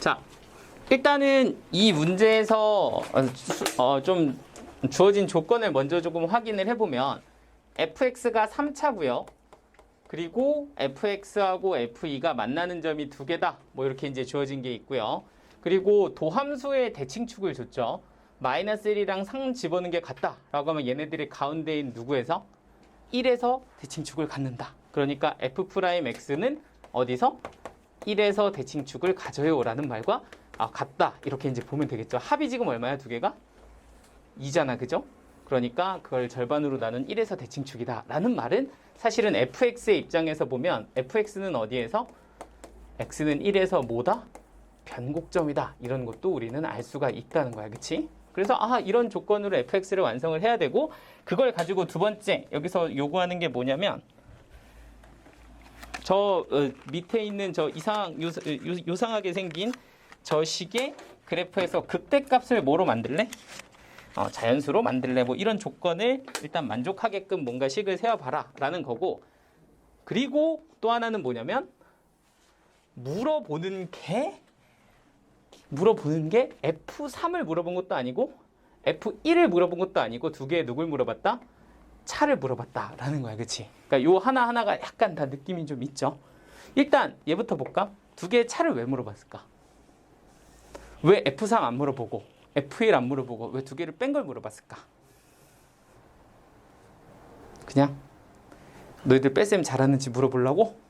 자, 일단은 이 문제에서 좀 주어진 조건을 먼저 조금 확인을 해보면 fx가 3차고요. 그리고 fx하고 fe가 만나는 점이 두 개다. 뭐 이렇게 이제 주어진 게 있고요. 그리고 도함수의 대칭축을 줬죠. 마이너스 1이랑 상 집어넣는 게 같다 라고 하면 얘네들이 가운데인 누구에서? 1에서 대칭축을 갖는다. 그러니까 f'x는 어디서? 1에서 대칭축을 가져요 라는 말과 같다. 이렇게 이제 보면 되겠죠. 합이 지금 얼마야? 두 개가? 2잖아. 그죠? 그러니까 그걸 절반으로 나눈 1에서 대칭축이다 라는 말은 사실은 fx의 입장에서 보면 fx는 어디에서? x는 1에서 뭐다? 변곡점이다. 이런 것도 우리는 알 수가 있다는 거야. 그치? 그래서 이런 조건으로 fx를 완성을 해야 되고, 그걸 가지고 두 번째 여기서 요구하는 게 뭐냐면 저 밑에 있는 저 요상하게 생긴 저 식의 그래프에서 극대값을 뭐로 만들래? 자연수로 만들래? 뭐 이런 조건을 일단 만족하게끔 뭔가 식을 세워봐라 라는 거고, 그리고 또 하나는 뭐냐면 물어보는 게 F3을 물어본 것도 아니고 F1을 물어본 것도 아니고 두 개의 누굴 물어봤다? 차를 물어봤다 라는 거야. 그치? 그러니까 요 하나하나가 약간 다 느낌이 좀 있죠. 일단 얘부터 볼까? 두 개의 차를 왜 물어봤을까? 왜 F3 안 물어보고 F1 안 물어보고 왜 두 개를 뺀 걸 물어봤을까? 그냥 너희들 뺐으면 잘하는지 물어보려고?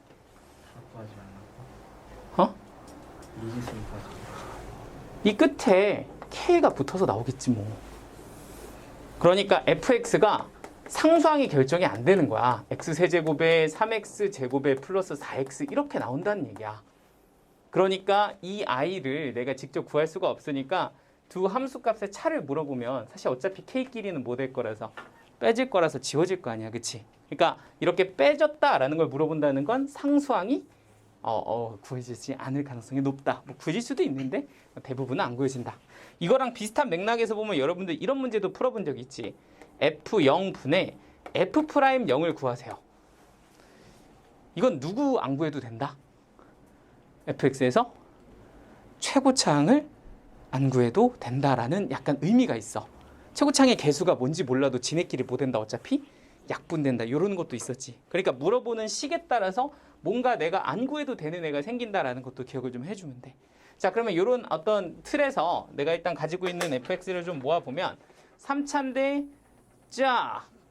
이 끝에 K가 붙어서 나오겠지 뭐. 그러니까 fx가 상수항이 결정이 안 되는 거야. x세제곱에 3x제곱에 플러스 4x 이렇게 나온다는 얘기야. 그러니까 이 i를 내가 직접 구할 수가 없으니까 두 함수값의 차를 물어보면 사실 어차피 k끼리는 못 될 거라서 빼질 거라서 지워질 거 아니야. 그치? 그러니까 이렇게 빼졌다라는 걸 물어본다는 건 상수항이 구해지지 않을 가능성이 높다. 뭐 구해질 수도 있는데 대부분은 안 구해진다. 이거랑 비슷한 맥락에서 보면 여러분들 이런 문제도 풀어본 적 있지. F0분의 F'0을 구하세요. 이건 누구 안 구해도 된다. fx에서 최고차항을 안 구해도 된다라는 약간 의미가 있어. 최고차항의 개수가 뭔지 몰라도 지네끼리 뭐 된다. 어차피 약분된다. 이런 것도 있었지. 그러니까 물어보는 식에 따라서 뭔가 내가 안 구해도 되는 애가 생긴다라는 것도 기억을 좀 해주면 돼. 자, 그러면 이런 어떤 틀에서 내가 일단 가지고 있는 fx를 좀 모아보면 3차인데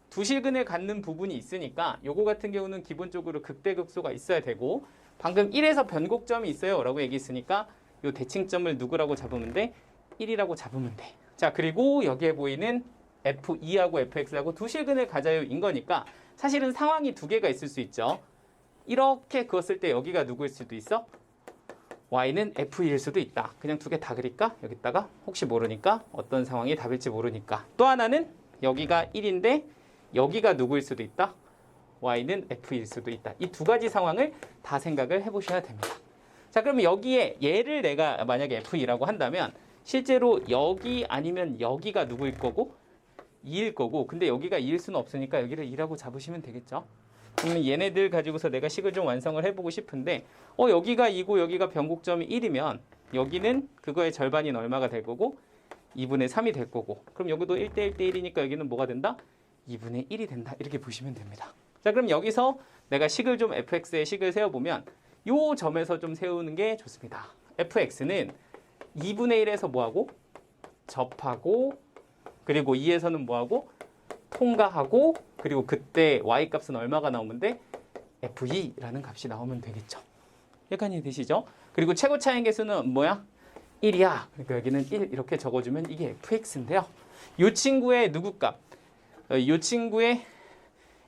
두 실근을 갖는 부분이 있으니까 요거 같은 경우는 기본적으로 극대극소가 있어야 되고, 방금 1에서 변곡점이 있어요 라고 얘기했으니까 요 대칭점을 누구라고 잡으면 돼? 1이라고 잡으면 돼. 자, 그리고 여기에 보이는 f2하고 fx하고 두 실근을 가져요 인 거니까 사실은 상황이 두 개가 있을 수 있죠. 이렇게 그었을 때 여기가 누구일 수도 있어? y는 f2일 수도 있다. 그냥 두 개 다 그릴까? 여기다가 혹시 모르니까 어떤 상황이 답일지 모르니까. 또 하나는 여기가 1인데 여기가 누구일 수도 있다. y는 f일 수도 있다. 이 두 가지 상황을 다 생각을 해보셔야 됩니다. 자, 그러면 여기에 얘를 내가 만약에 f2라고 한다면 실제로 여기 아니면 여기가 누구일 거고 2일 거고, 근데 여기가 2일 수는 없으니까 여기를 2라고 잡으시면 되겠죠. 그러면 얘네들 가지고서 내가 식을 좀 완성을 해보고 싶은데 여기가 2고 여기가 변곡점이 1이면 여기는 그거의 절반인 얼마가 될 거고 2분의 3이 될 거고, 그럼 여기도 1대 1대 1이니까 여기는 뭐가 된다? 2분의 1이 된다. 이렇게 보시면 됩니다. 자, 그럼 여기서 내가 식을 좀 fx의 식을 세워보면 요 점에서 좀 세우는 게 좋습니다. fx는 2분의 1에서 뭐하고? 접하고, 그리고 2에서는 뭐하고? 통과하고, 그리고 그때 y값은 얼마가 나오면 돼? f2라는 값이 나오면 되겠죠. 약간 이해되시죠? 그리고 최고차항 개수는 뭐야? 1이야. 그러니까 여기는 1 이렇게 적어주면 이게 fx인데요. 이 친구의 누구 값? 이 친구의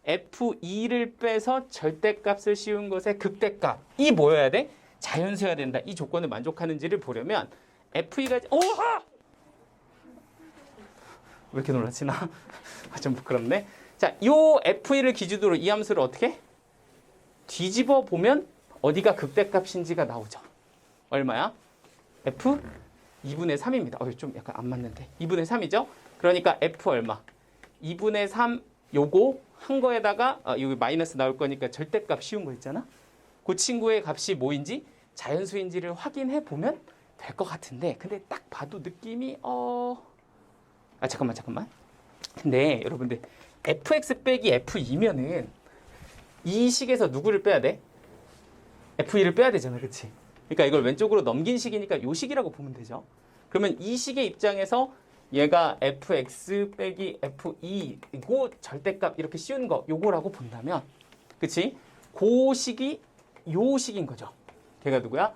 f2를 빼서 절대값을 씌운 것의 극대값. 이 뭐여야 돼? 자연수여야 된다. 이 조건을 만족하는지를 보려면 f2가 오하! 왜 이렇게 놀랐지 나? 좀 부끄럽네. 자, 이 f2를 기준으로 이 함수를 어떻게? 뒤집어 보면 어디가 극대값인지가 나오죠. 얼마야? f 2분의 3입니다. 좀 약간 안 맞는데. 2분의 3이죠? 그러니까 f 얼마? 2분의 3 요거 한 거에다가 여기 마이너스 나올 거니까 절대값 씌운 거 있잖아. 그 친구의 값이 뭐인지 자연수인지를 확인해 보면 될 것 같은데 근데 딱 봐도 느낌이 잠깐만. 근데 여러분들 fx 빼기 f2면은 이 식에서 누구를 빼야 돼? f2를 빼야 되잖아, 그치? 그러니까 이걸 왼쪽으로 넘긴 식이니까 요 식이라고 보면 되죠. 그러면 이 식의 입장에서 얘가 fx 빼기 f2고 절대값 이렇게 씌운 거 요거라고 본다면, 그치? 그 식이 요 식인 거죠. 걔가 누구야?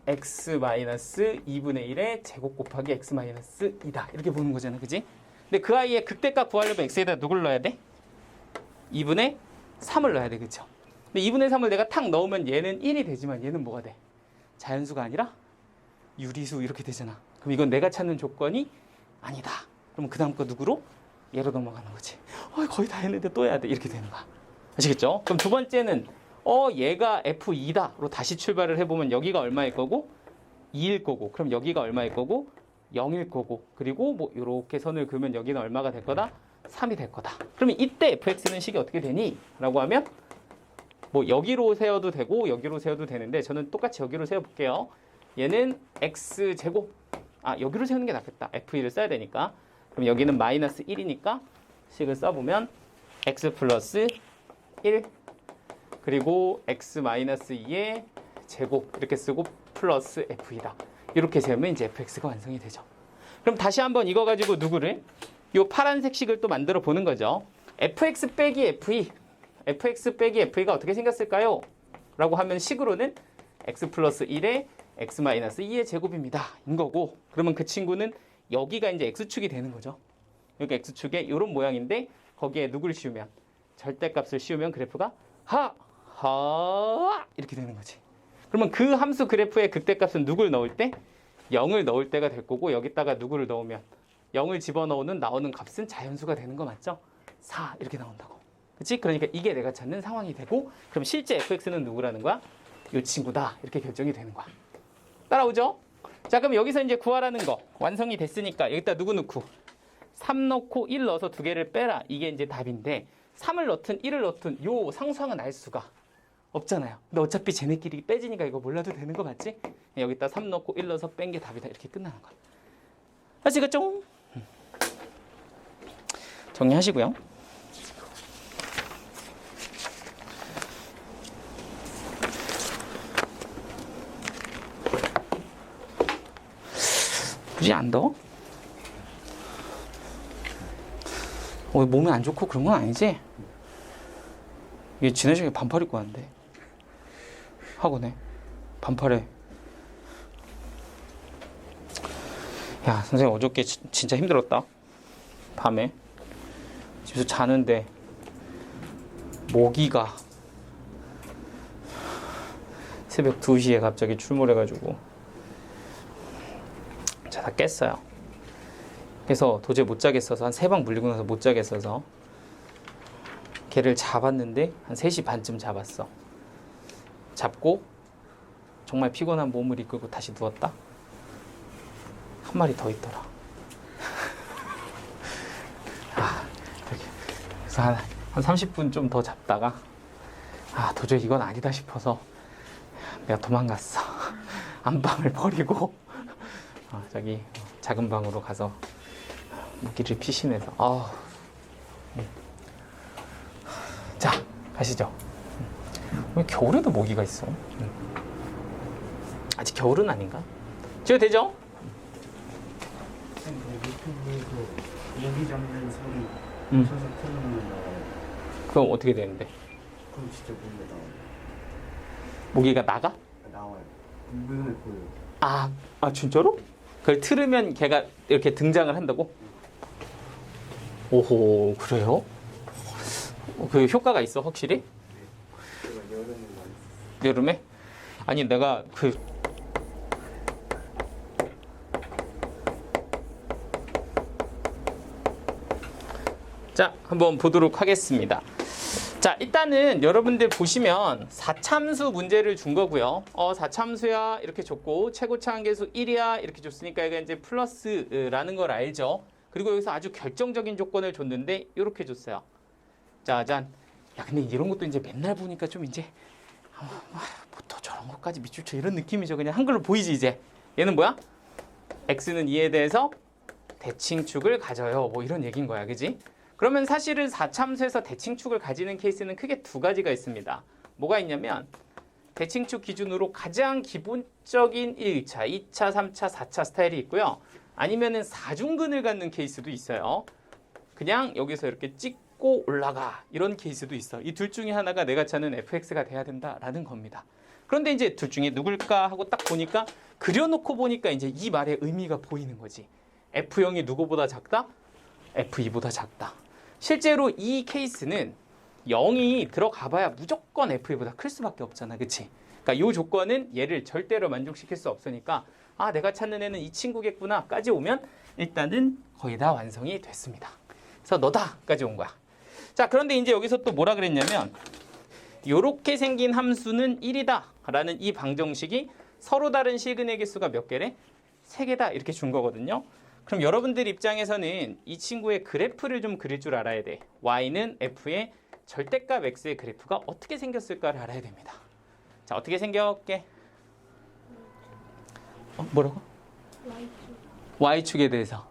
x-2분의 1의 제곱 곱하기 x-2다 이렇게 보는 거잖아, 그치? 근데 그 아이의 극대값 구하려면 x에다 누굴 넣어야 돼? 2분의 3을 넣어야 돼, 그쵸? 근데 2분의 3을 내가 탁 넣으면 얘는 1이 되지만 얘는 뭐가 돼? 자연수가 아니라 유리수 이렇게 되잖아. 그럼 이건 내가 찾는 조건이 아니다. 그럼 그 다음 거 누구로? 얘로 넘어가는 거지. 거의 다 했는데 또 해야 돼. 이렇게 되는 거야. 아시겠죠? 그럼 두 번째는 얘가 F2다로 다시 출발을 해보면 여기가 얼마일 거고 2일 거고, 그럼 여기가 얼마일 거고 0일 거고, 그리고 뭐 이렇게 선을 그으면 여기는 얼마가 될 거다? 3이 될 거다. 그러면 이때 fx는 식이 어떻게 되니? 라고 하면 뭐 여기로 세워도 되고 여기로 세워도 되는데 저는 똑같이 여기로 세워볼게요. 얘는 x제곱, 여기로 세우는 게 낫겠다. f2를 써야 되니까. 그럼 여기는 마이너스 1이니까 식을 써보면 x 플러스 1 그리고 x 마이너스 2의 제곱 이렇게 쓰고 플러스 f이다. 이렇게 세우면 이제 fx가 완성이 되죠. 그럼 다시 한번 이거 가지고 누구를? 요 파란색 식을 또 만들어 보는 거죠. fx 빼기 f2, fx 빼기 f2가 어떻게 생겼을까요? 라고 하면 식으로는 x 플러스 1의 x 마이너스 2의 제곱입니다. 인 거고, 그러면 그 친구는 여기가 이제 x축이 되는 거죠. 여기 x축에 이런 모양인데 거기에 누구를 씌우면, 절대값을 씌우면 그래프가 이렇게 되는 거지. 그러면 그 함수 그래프의 극대값은 누굴 넣을 때? 0을 넣을 때가 될 거고, 여기다가 누구를 넣으면 0을 집어넣는 나오는 값은 자연수가 되는 거 맞죠? 4 이렇게 나온다고. 그치? 그러니까 이게 내가 찾는 상황이 되고, 그럼 실제 fx는 누구라는 거야? 이 친구다. 이렇게 결정이 되는 거야. 따라오죠? 자, 그럼 여기서 이제 구하라는 거 완성이 됐으니까 여기다 누구 넣고 3 넣고 1 넣어서 두 개를 빼라. 이게 이제 답인데 3을 넣든 1을 넣든 요 상수항은 알 수가 없잖아요. 근데 어차피 쟤네끼리 빼지니까 이거 몰라도 되는 거 맞지? 여기다 3 넣고 1 넣어서 뺀 게 답이다. 이렇게 끝나는 거야. 아시겠죠? 정리하시고요. 굳이 안 더워? 몸에 안 좋고 그런 건 아니지? 이게 지난 시간에 반팔 입고 왔는데 학원에 반팔에. 야, 선생님 어저께 진짜 힘들었다. 밤에 집에서 자는데 모기가 새벽 2시에 갑자기 출몰해가지고 자다 깼어요. 그래서 도저히 못 자겠어서 한 3방 물리고 나서 못 자겠어서 걔를 잡았는데 한 3시 반쯤 잡았어. 잡고 정말 피곤한 몸을 이끌고 다시 누웠다. 한 마리 더 있더라. 그래서 한 30분 좀 더 잡다가 도저히 이건 아니다 싶어서 내가 도망갔어. 안방을 버리고 저기 작은 방으로 가서 모기를 피신해서 자, 가시죠. 왜 겨울에도 모기가 있어? 아직 겨울은 아닌가? 지금 되죠? 유튜브에서 모기 잡는 소리 쳐서 틀어놓으면 나와요. 그럼 어떻게 되는데? 그럼 진짜 모기가 나와요. 모기가 나가? 나와요. 눈에 보여요. 진짜로? 그걸 틀으면 걔가 이렇게 등장을 한다고? 오호, 그래요? 그 효과가 있어, 확실히? 제가 여름에 많이 썼어요. 여름에? 아니, 내가 자, 한번 보도록 하겠습니다. 자, 일단은 여러분들 보시면 4참수 문제를 준 거고요. 4참수야 이렇게 줬고 최고차 한계수 1이야 이렇게 줬으니까 이게 이제 플러스라는 걸 알죠. 그리고 여기서 아주 결정적인 조건을 줬는데 이렇게 줬어요. 짜잔. 야, 근데 이런 것도 이제 맨날 보니까 좀 이제 뭐 또 저런 것까지 밑줄 쳐 이런 느낌이죠. 그냥 한글로 보이지 이제. 얘는 뭐야? x는 2에 대해서 대칭축을 가져요. 뭐 이런 얘기인 거야. 그지? 그러면 사실은 4참수에서 대칭축을 가지는 케이스는 크게 두 가지가 있습니다. 뭐가 있냐면 대칭축 기준으로 가장 기본적인 1차, 2차, 3차, 4차 스타일이 있고요. 아니면은 4중근을 갖는 케이스도 있어요. 그냥 여기서 이렇게 찍고 올라가 이런 케이스도 있어. 이 둘 중에 하나가 내가 찾는 fx가 돼야 된다라는 겁니다. 그런데 이제 둘 중에 누굴까 하고 딱 보니까 그려놓고 보니까 이제 이 말의 의미가 보이는 거지. F0이 누구보다 작다? F2보다 작다. 실제로 이 케이스는 0이 들어가 봐야 무조건 F2보다 클 수밖에 없잖아. 그치? 그러니까 이 조건은 얘를 절대로 만족시킬 수 없으니까 아 내가 찾는 애는 이 친구겠구나 까지 오면 일단은 거의 다 완성이 됐습니다. 그래서 너다 까지 온 거야. 자 그런데 이제 여기서 또 뭐라 그랬냐면 요렇게 생긴 함수는 1이다 라는 이 방정식이 서로 다른 실근의 개수가 몇 개래? 3개다 이렇게 준 거거든요. 그럼 여러분들 입장에서는 이 친구의 그래프를 좀 그릴 줄 알아야 돼. y는 f의 절대값 x의 그래프가 어떻게 생겼을까를 알아야 됩니다. 자 어떻게 생겼게? 뭐라고? y축에 대해서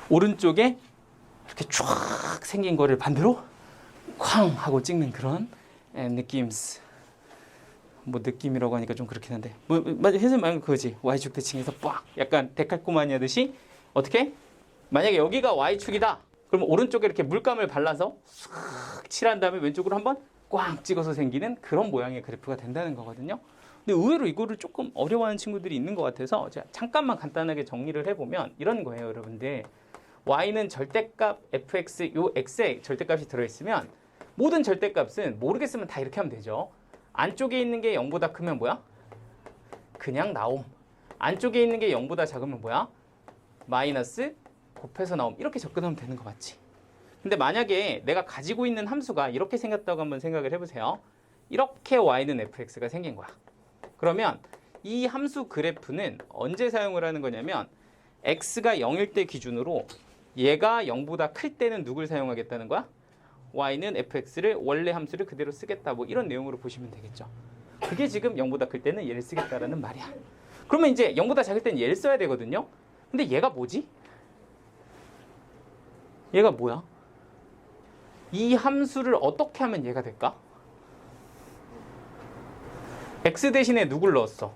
오른쪽에 이렇게 쫙 생긴 거를 반대로 쾅 하고 찍는 그런 느낌스. 뭐 느낌이라고 하니까 좀 그렇긴 한데 뭐 해설 말고 그거지. y축 대칭에서 빡 약간 데칼코마니 하듯이 어떻게? 만약에 여기가 y축이다. 그러면 오른쪽에 이렇게 물감을 발라서 싹 칠한 다음에 왼쪽으로 한번 꽝 찍어서 생기는 그런 모양의 그래프가 된다는 거거든요. 근데 의외로 이거를 조금 어려워하는 친구들이 있는 것 같아서 제가 잠깐만 간단하게 정리를 해보면 이런 거예요, 여러분들. y는 절대값 fx, 요 x에 절대값이 들어있으면 모든 절대값은 모르겠으면 다 이렇게 하면 되죠. 안쪽에 있는 게 0보다 크면 뭐야? 그냥 나옴. 안쪽에 있는 게 0보다 작으면 뭐야? 마이너스 곱해서 나옴. 이렇게 접근하면 되는 거 맞지? 근데 만약에 내가 가지고 있는 함수가 이렇게 생겼다고 한번 생각을 해보세요. 이렇게 y는 fx가 생긴 거야. 그러면 이 함수 그래프는 언제 사용을 하는 거냐면 x가 0일 때 기준으로 얘가 0보다 클 때는 누굴 사용하겠다는 거야? y는 fx를 원래 함수를 그대로 쓰겠다. 뭐 이런 내용으로 보시면 되겠죠. 그게 지금 0보다 클 때는 얘를 쓰겠다라는 말이야. 그러면 이제 0보다 작을 때는 얘를 써야 되거든요. 근데 얘가 뭐지? 얘가 뭐야? 이 함수를 어떻게 하면 얘가 될까? x 대신에 누굴 넣었어?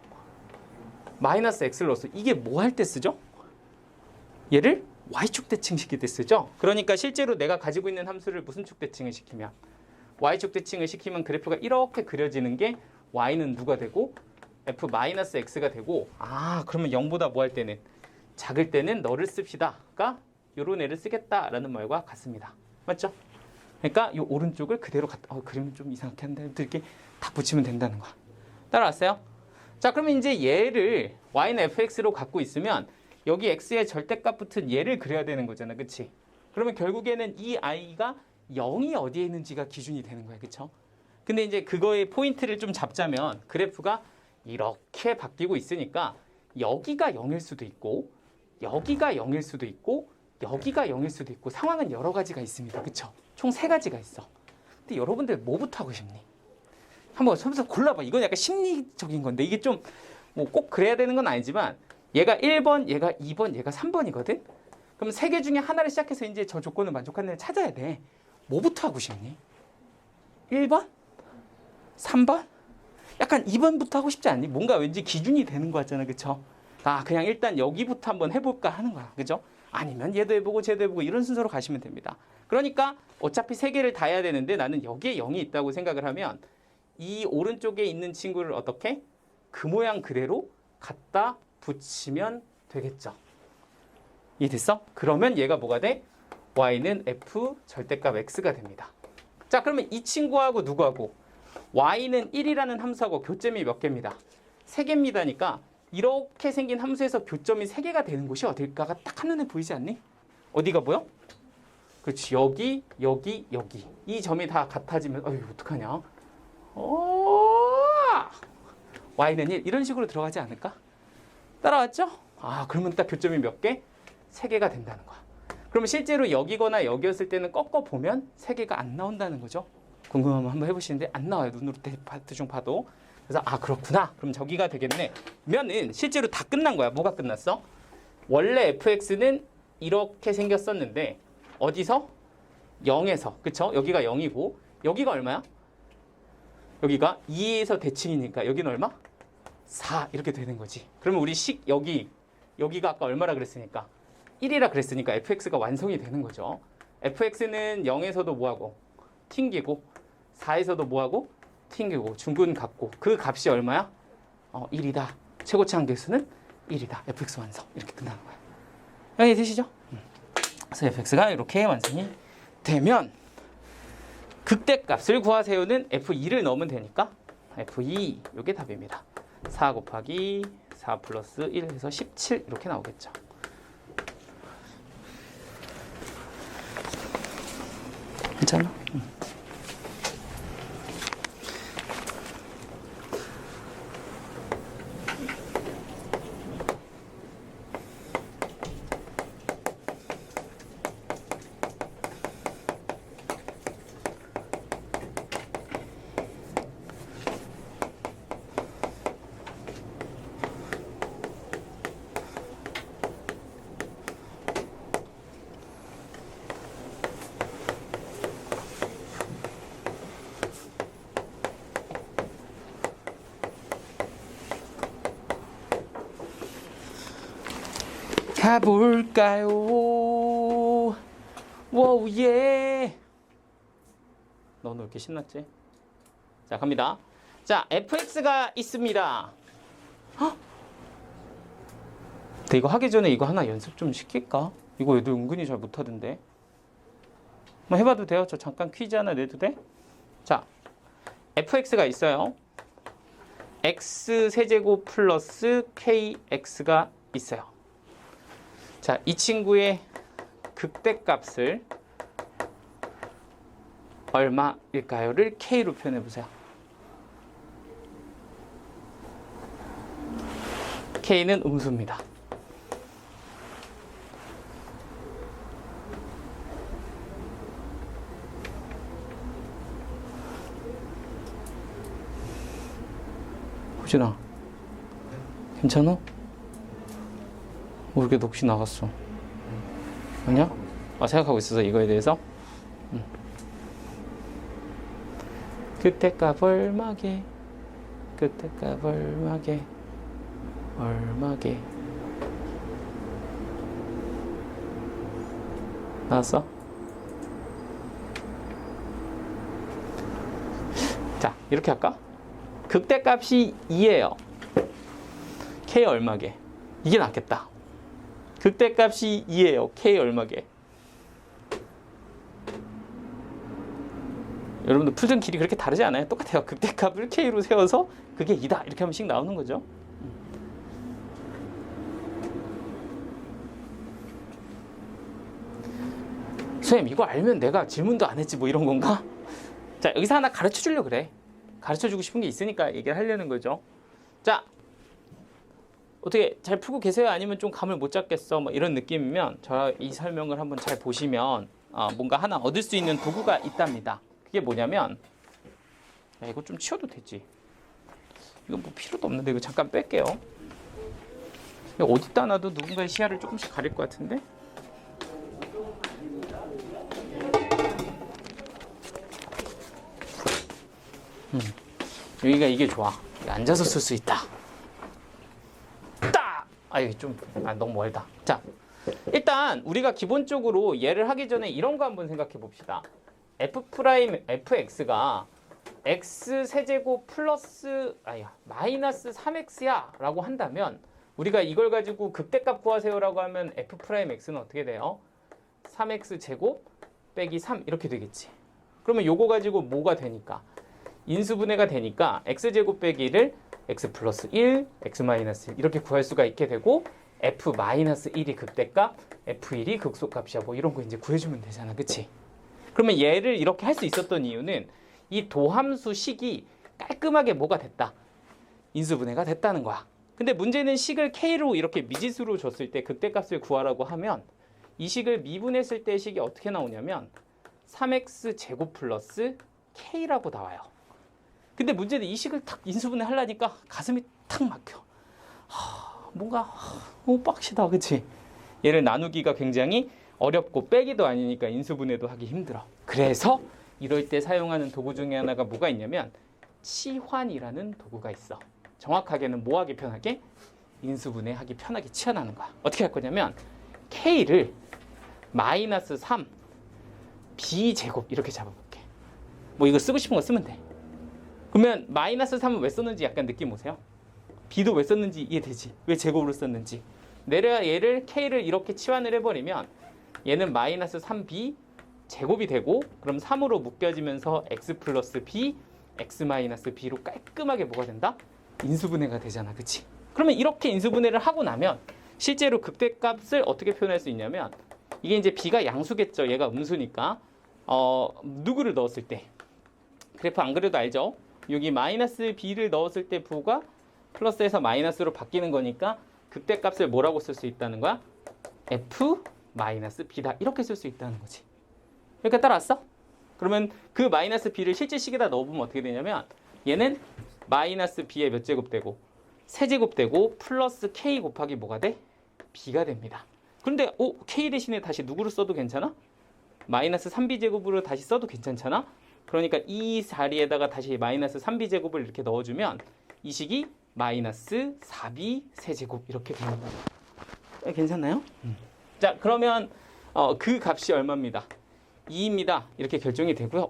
마이너스 x를 넣었어. 이게 뭐 할 때 쓰죠? 얘를 y축 대칭시킬 때 쓰죠. 그러니까 실제로 내가 가지고 있는 함수를 무슨 축 대칭을 시키면 y축 대칭을 시키면 그래프가 이렇게 그려지는 게 y는 누가 되고 f-x가 되고 아 그러면 0보다 뭐 할 때는 작을 때는 너를 씁시다가 요런 애를 쓰겠다라는 말과 같습니다. 맞죠? 그러니까 이 오른쪽을 그대로 그림은 좀 이상하게 한데 이렇게 딱 붙이면 된다는 거야. 따라왔어요? 자 그러면 이제 얘를 y는 fx로 갖고 있으면 여기 x의 절대값 붙은 얘를 그려야 되는 거잖아. 그치? 그러면 결국에는 이 i가 0이 어디에 있는지가 기준이 되는 거야. 그쵸? 근데 이제 그거의 포인트를 좀 잡자면 그래프가 이렇게 바뀌고 있으니까 여기가 0일 수도 있고 여기가 0일 수도 있고 여기가 0일 수도 있고 상황은 여러 가지가 있습니다. 그쵸? 총 3가지가 있어. 근데 여러분들 뭐부터 하고 싶니? 한번 서면서 골라봐. 이건 약간 심리적인 건데 이게 좀 뭐 꼭 그래야 되는 건 아니지만 얘가 1번, 얘가 2번, 얘가 3번이거든? 그럼 3개 중에 하나를 시작해서 이제 저 조건을 만족하는 애를 찾아야 돼. 뭐부터 하고 싶니? 1번? 3번? 약간 2번부터 하고 싶지 않니? 뭔가 왠지 기준이 되는 거 같잖아. 그쵸? 아, 그냥 일단 여기부터 한번 해볼까 하는 거야. 그죠? 아니면 얘도 해보고 쟤도 해보고 이런 순서로 가시면 됩니다. 그러니까 어차피 3개를 다 해야 되는데 나는 여기에 0이 있다고 생각을 하면 이 오른쪽에 있는 친구를 어떻게? 그 모양 그대로 갖다 붙이면 되겠죠. 이해됐어? 그러면 얘가 뭐가 돼? y는 f 절대값 x가 됩니다. 자 그러면 이 친구하고 누구하고? y는 1이라는 함수하고 교점이 몇 개입니다? 3개입니다니까 이렇게 생긴 함수에서 교점이 3개가 되는 곳이 어딜까가 딱 한눈에 보이지 않니? 어디가 보여? 그렇지. 여기, 여기, 여기. 이 점이 다 같아지면 어휴 어떡하냐? y는 1 이런 식으로 들어가지 않을까? 따라왔죠? 아 그러면 딱 교점이 몇 개? 3개가 된다는 거야. 그러면 실제로 여기거나 여기였을 때는 꺾어보면 3개가 안 나온다는 거죠. 궁금하면 한번 해보시는데 안 나와요. 눈으로 대충 봐도. 그래서 아 그렇구나. 그럼 저기가 되겠네. 면은 실제로 다 끝난 거야. 뭐가 끝났어? 원래 fx는 이렇게 생겼었는데 어디서? 0에서. 그쵸? 여기가 0이고 여기가 얼마야? 여기가 2에서 대칭이니까 여기는 얼마? 4 이렇게 되는 거지. 그러면 우리 여기가 아까 얼마라 그랬으니까 1이라 그랬으니까 fx가 완성이 되는 거죠. fx는 0에서도 뭐하고? 튕기고 4에서도 뭐하고? 튕기고 중근 같고 그 값이 얼마야? 1이다. 최고치 한계수는 1이다. fx 완성. 이렇게 끝나는 거야. 이해 되시죠? 그래서 fx가 이렇게 완성이 되면 극대값을 구하세요는 f2를 넣으면 되니까 f2 이게 답입니다. 4 곱하기 4 플러스 1 해서 17 이렇게 나오겠죠. 괜찮아? 가볼까요? 워우 예. 너는 왜 이렇게 신났지? 자 갑니다. 자 fx가 있습니다. 헉? 근데 이거 하기 전에 이거 하나 연습 좀 시킬까? 이거 애들 은근히 잘 못하던데. 한번 해봐도 돼요? 저 잠깐 퀴즈 하나 내도 돼? 자 fx가 있어요. x 세제곱 플러스 kx가 있어요. 자, 이 친구의 극대값을 얼마일까요를 k로 표현해 보세요. k는 음수입니다. 호진아, 괜찮아? 뭐 이렇게 녹시 나갔어? 아니야? 생각하고 있어서 이거에 대해서? 끝에값 얼마게? 끝에값 얼마게? 얼마게? 나왔어? 자, 이렇게 할까? 극대값이 2예요. k 얼마게? 이게 낫겠다. 극대값이 2예요. k 얼마게? 여러분들 풀던 길이 그렇게 다르지 않아요? 똑같아요. 극대값을 k로 세워서 그게 2다. 이렇게 하면 씩 나오는 거죠. 선생님 이거 알면 내가 질문도 안 했지 뭐 이런 건가? 자 여기서 하나 가르쳐 주려고 그래. 가르쳐 주고 싶은 게 있으니까 얘기를 하려는 거죠. 자 어떻게 잘 풀고 계세요? 아니면 좀 감을 못 잡겠어? 뭐 이런 느낌이면 저 이 설명을 한번 잘 보시면 뭔가 하나 얻을 수 있는 도구가 있답니다. 그게 뭐냐면 야, 이거 좀 치워도 되지. 이거 뭐 필요도 없는데 이거 잠깐 뺄게요. 이거 어디다 놔도 누군가의 시야를 조금씩 가릴 것 같은데? 여기가 이게 좋아. 앉아서 쓸 수 있다. 이게 좀 너무 멀다. 자, 일단 우리가 기본적으로 얘를 하기 전에 이런 거 한번 생각해 봅시다. fx가 x 세제곱 플러스 마이너스 3x야 라고 한다면 우리가 이걸 가지고 극대값 구하세요라고 하면 f'x는 어떻게 돼요? 3x 제곱 빼기 3 이렇게 되겠지. 그러면 요거 가지고 뭐가 되니까? 인수분해가 되니까 x제곱 빼기 1을 x 플러스 1, x 마이너스 1 이렇게 구할 수가 있게 되고 f 마이너스 1이 극대값, f1이 극소값이야 뭐 이런 거 이제 구해주면 되잖아. 그치? 그러면 얘를 이렇게 할 수 있었던 이유는 이 도함수 식이 깔끔하게 뭐가 됐다? 인수분해가 됐다는 거야. 근데 문제는 식을 k로 이렇게 미지수로 줬을 때 극대값을 구하라고 하면 이 식을 미분했을 때 식이 어떻게 나오냐면 3x 제곱 플러스 k라고 나와요. 근데 문제는 이 식을 탁 인수분해 하려니까 가슴이 탁 막혀. 뭔가 빡시다, 그치? 얘를 나누기가 굉장히 어렵고 빼기도 아니니까 인수분해도 하기 힘들어. 그래서 이럴 때 사용하는 도구 중에 하나가 뭐가 있냐면 치환이라는 도구가 있어. 정확하게는 뭐 하기 편하게? 인수분해 하기 편하게 치환하는 거야. 어떻게 할 거냐면 K를 마이너스 3 B제곱 이렇게 잡아볼게. 뭐 이거 쓰고 싶은 거 쓰면 돼. 그러면 마이너스 3은 왜 썼는지 약간 느낌 오세요? B도 왜 썼는지 이해되지? 왜 제곱으로 썼는지. 내가 얘를 K를 이렇게 치환을 해버리면 얘는 마이너스 3B 제곱이 되고 그럼 3으로 묶여지면서 X 플러스 B, X 마이너스 B로 깔끔하게 뭐가 된다? 인수분해가 되잖아. 그치? 그러면 이렇게 인수분해를 하고 나면 실제로 극대값을 어떻게 표현할 수 있냐면 이게 이제 B가 양수겠죠. 얘가 음수니까 누구를 넣었을 때 그래프 안 그래도 알죠? 여기 마이너스 B를 넣었을 때 부호가 플러스에서 마이너스로 바뀌는 거니까 극대값을 뭐라고 쓸 수 있다는 거야? F 마이너스 B다. 이렇게 쓸 수 있다는 거지. 여기까지 따라왔어? 그러면 그 마이너스 B를 실제 식에다 넣어보면 어떻게 되냐면 얘는 마이너스 B의 몇 제곱 되고 세제곱 되고 플러스 K 곱하기 뭐가 돼? B가 됩니다. 그런데 K 대신에 다시 누구를 써도 괜찮아? 마이너스 3B제곱으로 다시 써도 괜찮잖아? 그러니까 이 자리에다가 다시 마이너스 3B제곱을 이렇게 넣어주면 이 식이 마이너스 4B 세제곱 이렇게 되는 거예요. 괜찮나요? 자, 그러면 그 값이 얼마입니다? 2입니다. 이렇게 결정이 되고요.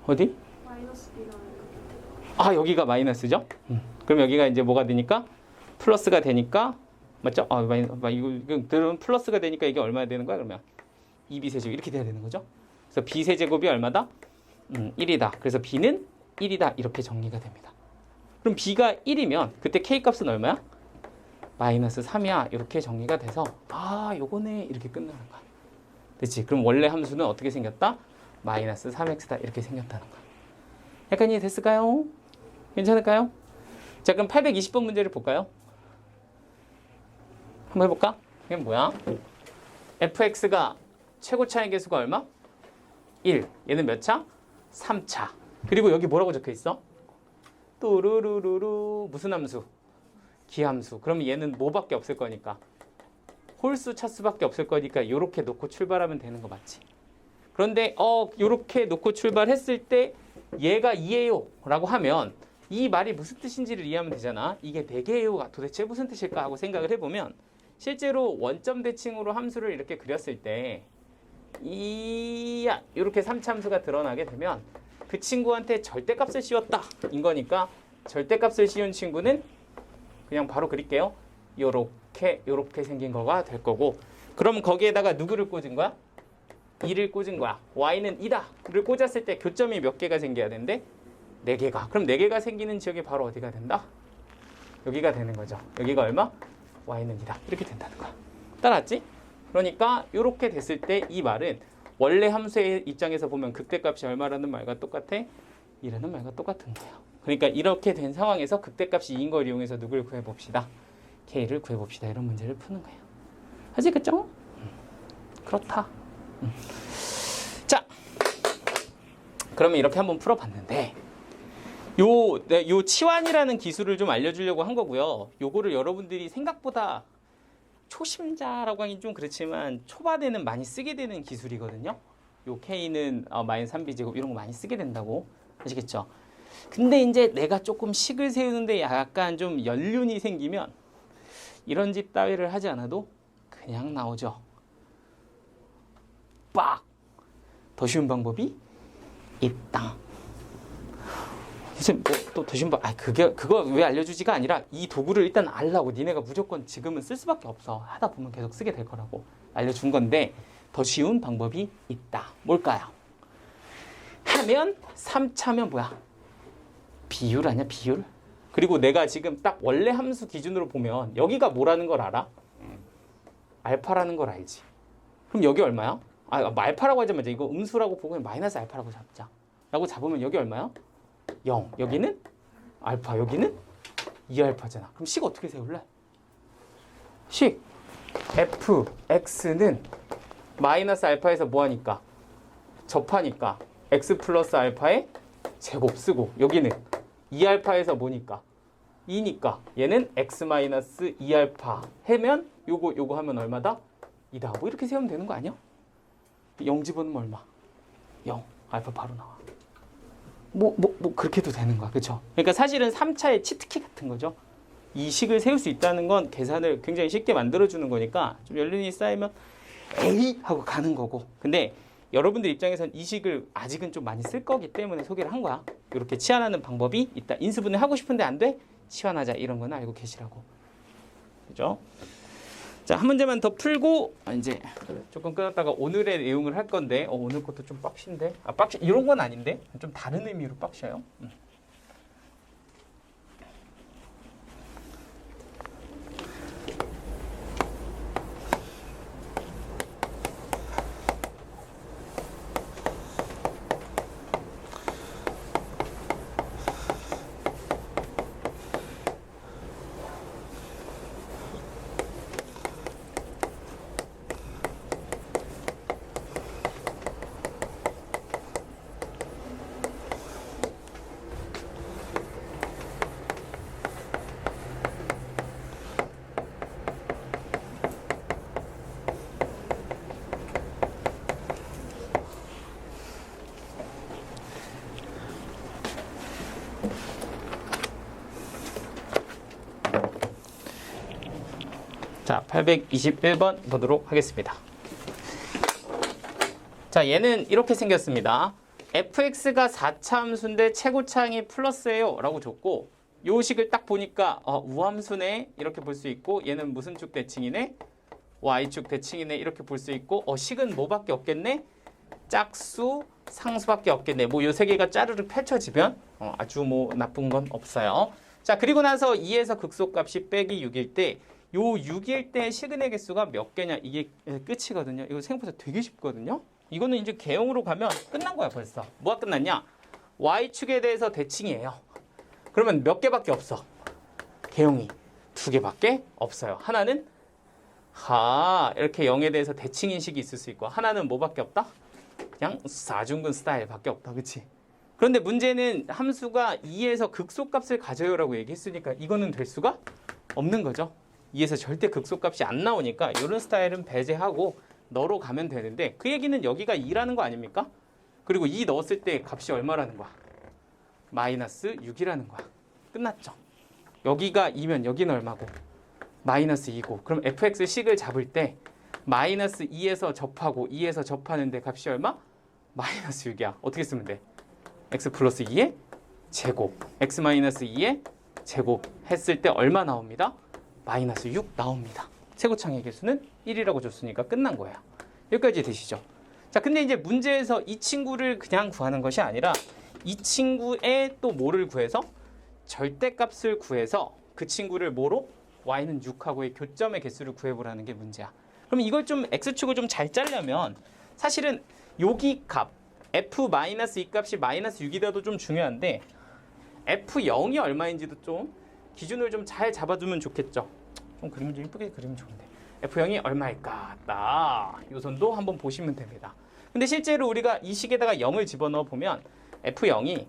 어디? 마이너스 B가 여기가 마이너스죠? 그럼 여기가 이제 뭐가 되니까? 플러스가 되니까 맞죠? 이거 들으면 플러스가 되니까 이게 얼마나 되는 거야? 그러면 2B 세제곱 이렇게 돼야 되는 거죠? 그래서 B 세제곱이 얼마다? 1이다. 그래서 B는 1이다. 이렇게 정리가 됩니다. 그럼 B가 1이면 그때 K 값은 얼마야? 마이너스 3이야. 이렇게 정리가 돼서 요거네. 이렇게 끝나는 거야. 됐지? 그럼 원래 함수는 어떻게 생겼다? 마이너스 3x다. 이렇게 생겼다는 거야. 약간 이해됐을까요? 괜찮을까요? 자, 그럼 820번 문제를 볼까요? 한번 해볼까? 이게 뭐야? fx가 최고차의 개수가 얼마? 1. 얘는 몇 차? 3차. 그리고 여기 뭐라고 적혀 있어? 또르르르르 무슨 함수? 기함수. 그러면 얘는 뭐밖에 없을 거니까? 홀수 차수밖에 없을 거니까 이렇게 놓고 출발하면 되는 거 맞지? 그런데 이렇게 놓고 출발했을 때 얘가 2예요 라고 하면 이 말이 무슨 뜻인지를 이해하면 되잖아. 이게 4개예요가 도대체 무슨 뜻일까 하고 생각을 해보면 실제로 원점 대칭으로 함수를 이렇게 그렸을 때 이렇게 3차 함수가 드러나게 되면 그 친구한테 절대값을 씌웠다 인 거니까 절대값을 씌운 친구는 그냥 바로 그릴게요. 요렇게 생긴 거가 될 거고 그럼 거기에다가 누구를 꽂은 거야? 2를 꽂은 거야. y는 2다를 꽂았을 때 교점이 몇 개가 생겨야 된대? 4개가. 그럼 4개가 생기는 지역이 바로 어디가 된다? 여기가 되는 거죠. 여기가 얼마? y는 2다. 이렇게 된다는 거야. 따라왔지? 그러니까 이렇게 됐을 때 이 말은 원래 함수의 입장에서 보면 극대값이 얼마라는 말과 똑같아? 2라는 말과 똑같은 거예요. 그러니까 이렇게 된 상황에서 극대값이 2인 걸 이용해서 누구를 구해봅시다. K를 구해봅시다. 이런 문제를 푸는 거예요. 아시겠죠? 그렇다. 자, 그러면 이렇게 한번 풀어봤는데 요 치환이라는 기술을 좀 알려주려고 한 거고요. 요거를 여러분들이 생각보다 초심자라고 하긴 좀 그렇지만 초반에는 많이 쓰게 되는 기술이거든요. 요 K는 마이너스 3B제곱 이런 거 많이 쓰게 된다고 아시겠죠? 근데 이제 내가 조금 식을 세우는데 약간 좀 연륜이 생기면 이런 집 따위를 하지 않아도 그냥 나오죠. 빡! 더 쉬운 방법이 있다. 이제 뭐 또 더 쉬운 방법, 그거 왜 알려주지가 아니라 이 도구를 일단 알라고 니네가 무조건 지금은 쓸 수밖에 없어. 하다 보면 계속 쓰게 될 거라고 알려준 건데 더 쉬운 방법이 있다. 뭘까요? 하면 3차면 뭐야? 비율 아니야? 비율? 그리고 내가 지금 딱 원래 함수 기준으로 보면 여기가 뭐라는 걸 알아? 알파라는 걸 알지. 그럼 여기 얼마야? 알파라고 하자마자 이거 음수라고 보고 마이너스 알파라고 잡자. 라고 잡으면 여기 얼마야? 0. 여기는 알파. 여기는 2알파잖아. 그럼 식 어떻게 세울래? 식 fx는 마이너스 알파에서 뭐하니까? 접하니까 x 플러스 알파의 제곱 쓰고 여기는 2알파에서 뭐니까? 2니까 얘는 x 마이너스 2알파 하면 요거 하면 얼마다? 2다. 뭐 이렇게 세우면 되는 거 아니야? 0 집어넣으면 얼마? 0. 알파 바로 나와. 뭐 그렇게 해도 되는 거야. 그렇죠? 그러니까 사실은 3차의 치트키 같은 거죠. 이 식을 세울 수 있다는 건 계산을 굉장히 쉽게 만들어주는 거니까 좀 연륜이 쌓이면 에이 하고 가는 거고. 근데 여러분들 입장에선 이 식을 아직은 좀 많이 쓸 거기 때문에 소개를 한 거야. 이렇게 치환하는 방법이 있다. 인수분해 하고 싶은데 안 돼? 치환하자. 이런 거는 알고 계시라고. 그죠? 자, 한 문제만 더 풀고 이제 조금 끊었다가 오늘의 내용을 할 건데 오늘 것도 좀 빡신데. 이런 건 아닌데 좀 다른 의미로 빡셔요. 자, 821번 보도록 하겠습니다. 자, 얘는 이렇게 생겼습니다. fx가 4차 함수인데 최고차항이 플러스예요 라고 줬고 요 식을 딱 보니까 우함수네 이렇게 볼 수 있고 얘는 무슨 축 대칭이네? y축 대칭이네 이렇게 볼 수 있고 식은 뭐밖에 없겠네? 짝수, 상수밖에 없겠네. 뭐 요 세 개가 짜르르 펼쳐지면 아주 뭐 나쁜 건 없어요. 자, 그리고 나서 2에서 극소값이 빼기 6일 때 요 6일 때 시그널 개수가 몇 개냐 이게 끝이거든요. 이거 생각보다 되게 쉽거든요. 이거는 이제 개형으로 가면 끝난 거야 벌써. 뭐가 끝났냐? y축에 대해서 대칭이에요. 그러면 몇 개밖에 없어? 개형이 2개밖에 없어요. 하나는 이렇게 0에 대해서 대칭인식이 있을 수 있고 하나는 뭐밖에 없다? 그냥 4중근 스타일밖에 없다. 그치? 그런데 문제는 함수가 2에서 극소값을 가져요라고 얘기했으니까 이거는 될 수가 없는 거죠. 2에서 절대 극소값이 안 나오니까 이런 스타일은 배제하고 너로 가면 되는데 그 얘기는 여기가 2라는 거 아닙니까? 그리고 2 넣었을 때 값이 얼마라는 거야? 마이너스 6이라는 거야. 끝났죠. 여기가 2면 여기는 얼마고? 마이너스 2고 그럼 fx 식을 잡을 때 마이너스 2에서 접하고 2에서 접하는데 값이 얼마? 마이너스 6이야. 어떻게 쓰면 돼? x 플러스 2의 제곱 x 마이너스 2의 제곱 했을 때 얼마 나옵니다? 마이너스 6 나옵니다. 최고차항의 개수는 1이라고 줬으니까 끝난 거예요. 여기까지 되시죠? 자, 근데 이제 문제에서 이 친구를 그냥 구하는 것이 아니라 이 친구의 또 뭐를 구해서 절대값을 구해서 그 친구를 뭐로? y는 6하고의 교점의 개수를 구해보라는 게 문제야. 그럼 이걸 좀 x축을 좀 잘 짜려면 사실은 여기 값 f-이 값이 마이너스 6이라도 좀 중요한데 f0이 얼마인지도 좀 기준을 좀 잘 잡아두면 좋겠죠. 좀 그림을 좀 이쁘게 그리면 좋은데 f0이 얼마일까? 이 선도 한번 보시면 됩니다. 근데 실제로 우리가 이 식에다가 0을 집어넣어 보면 f0이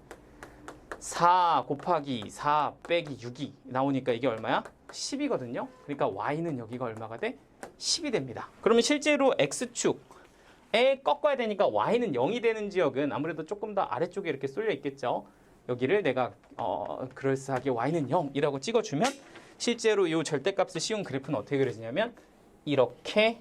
4 곱하기 4 빼기 6이 나오니까 이게 얼마야? 10이거든요. 그러니까 y는 여기가 얼마가 돼? 10이 됩니다. 그러면 실제로 x축에 꺾어야 되니까 y는 0이 되는 지역은 아무래도 조금 더 아래쪽에 이렇게 쏠려 있겠죠. 여기를 내가 그럴싸하게 y는 0이라고 찍어주면 실제로 이 절대값을 씌운 그래프는 어떻게 그려지냐면 이렇게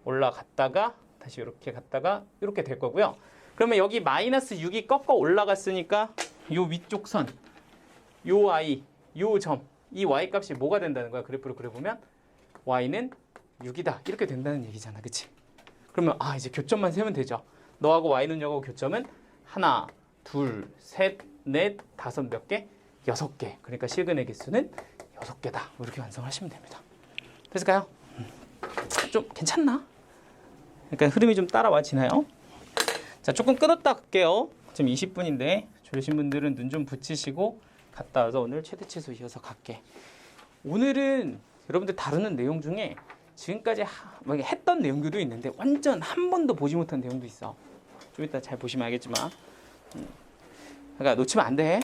올라갔다가 다시 이렇게 갔다가 이렇게 될 거고요. 그러면 여기 마이너스 6이 꺾어 올라갔으니까 요 위쪽 선, 요 y, 요 점, 이 y 값이 뭐가 된다는 거야? 그래프로 그려보면 y는 6이다 이렇게 된다는 얘기잖아. 그치? 그러면 이제 교점만 세면 되죠. 너하고 y는 여하고 교점은 하나, 둘, 셋, 넷, 다섯 몇 개? 6개. 그러니까 실근의 개수는 6개다. 이렇게 완성하시면 됩니다. 됐을까요? 좀 괜찮나? 그러니까 흐름이 좀 따라와지나요? 자, 조금 끊었다 갈게요. 지금 20분인데 졸리신 분들은 눈 좀 붙이시고 갔다 와서 오늘 최대 최소 이어서 갈게. 오늘은 여러분들 다루는 내용 중에 지금까지 했던 내용들도 있는데 완전 한 번도 보지 못한 내용도 있어. 좀 이따 잘 보시면 알겠지만. 그러니까 놓치면 안 돼.